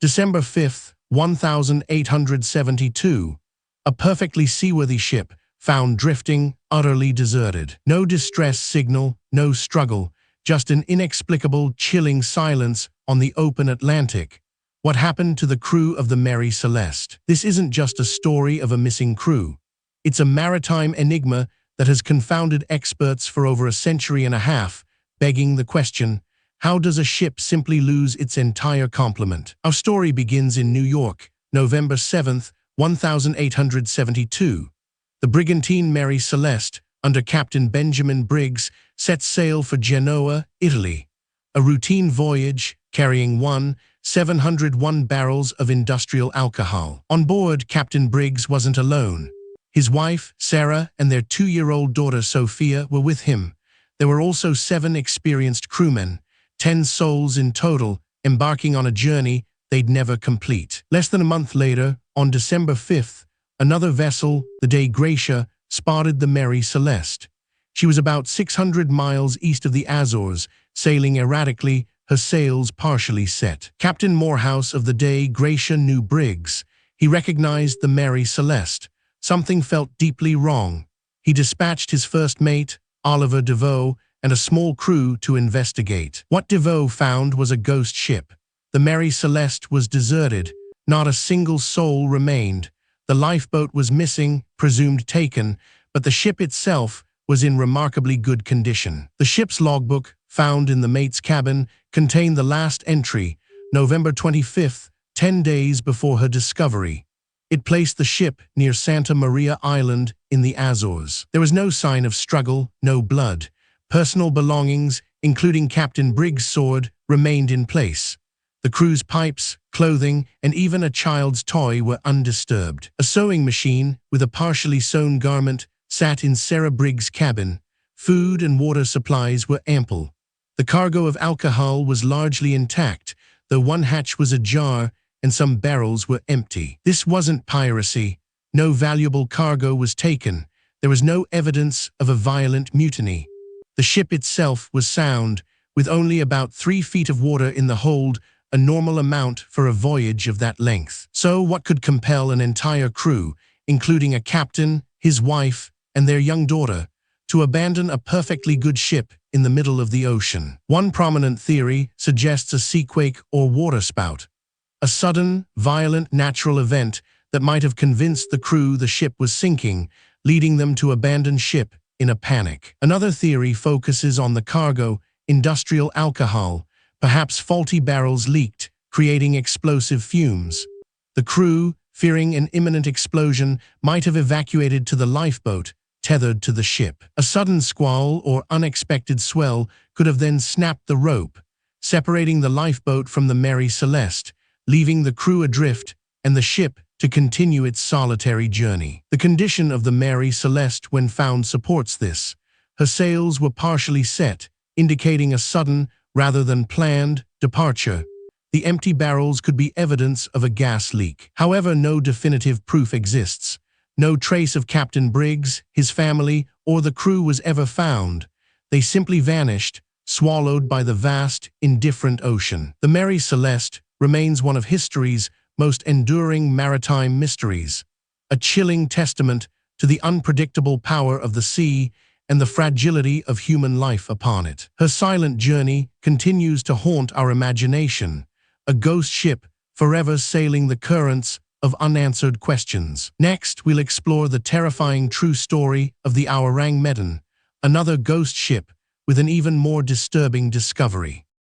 December 5th, 1872. A perfectly seaworthy ship found drifting, utterly deserted. No distress signal, no struggle, just an inexplicable, chilling silence on the open Atlantic. What happened to the crew of the Mary Celeste? This isn't just a story of a missing crew. It's a maritime enigma that has confounded experts for over a century and a half, begging the question, how does a ship simply lose its entire complement? Our story begins in New York, November 7th, 1872. The brigantine Mary Celeste, under Captain Benjamin Briggs, set sail for Genoa, Italy. A routine voyage carrying 701 barrels of industrial alcohol. On board, Captain Briggs wasn't alone. His wife, Sarah, and their 2-year-old daughter, Sophia, were with him. There were also 7 experienced crewmen, 10 souls in total, embarking on a journey they'd never complete. Less than a month later, on December 5th, another vessel, the Dei Gratia, spotted the Mary Celeste. She was about 600 miles east of the Azores, sailing erratically, her sails partially set. Captain Morehouse of the Dei Gratia knew Briggs. He recognized the Mary Celeste. Something felt deeply wrong. He dispatched his first mate, Oliver Devoe, and a small crew to investigate. What Devoe found was a ghost ship. The Mary Celeste was deserted. Not a single soul remained. The lifeboat was missing, presumed taken, but the ship itself was in remarkably good condition. The ship's logbook, found in the mate's cabin, contained the last entry, November 25th, 10 days before her discovery. It placed the ship near Santa Maria Island in the Azores. There was no sign of struggle, no blood. Personal belongings, including Captain Briggs' sword, remained in place. The crew's pipes, clothing, and even a child's toy were undisturbed. A sewing machine, with a partially sewn garment, sat in Sarah Briggs' cabin. Food and water supplies were ample. The cargo of alcohol was largely intact, though one hatch was ajar and some barrels were empty. This wasn't piracy. No valuable cargo was taken. There was no evidence of a violent mutiny. The ship itself was sound, with only about 3 feet of water in the hold, a normal amount for a voyage of that length. So what could compel an entire crew, including a captain, his wife, and their young daughter, to abandon a perfectly good ship in the middle of the ocean? One prominent theory suggests a seaquake or waterspout, a sudden, violent natural event that might have convinced the crew the ship was sinking, leading them to abandon ship in a panic. Another theory focuses on the cargo, industrial alcohol. Perhaps faulty barrels leaked, creating explosive fumes. The crew, fearing an imminent explosion, might have evacuated to the lifeboat, tethered to the ship. A sudden squall or unexpected swell could have then snapped the rope, separating the lifeboat from the Mary Celeste, leaving the crew adrift and the ship to continue its solitary journey. The condition of the Mary Celeste when found supports this. Her sails were partially set, indicating a sudden, rather than planned, departure. The empty barrels could be evidence of a gas leak. However, no definitive proof exists. No trace of Captain Briggs, his family, or the crew was ever found. They simply vanished, swallowed by the vast, indifferent ocean. The Mary Celeste remains one of history's most enduring maritime mysteries, a chilling testament to the unpredictable power of the sea and the fragility of human life upon it. Her silent journey continues to haunt our imagination, a ghost ship forever sailing the currents of unanswered questions. Next, we'll explore the terrifying true story of the Orang Medan, another ghost ship with an even more disturbing discovery.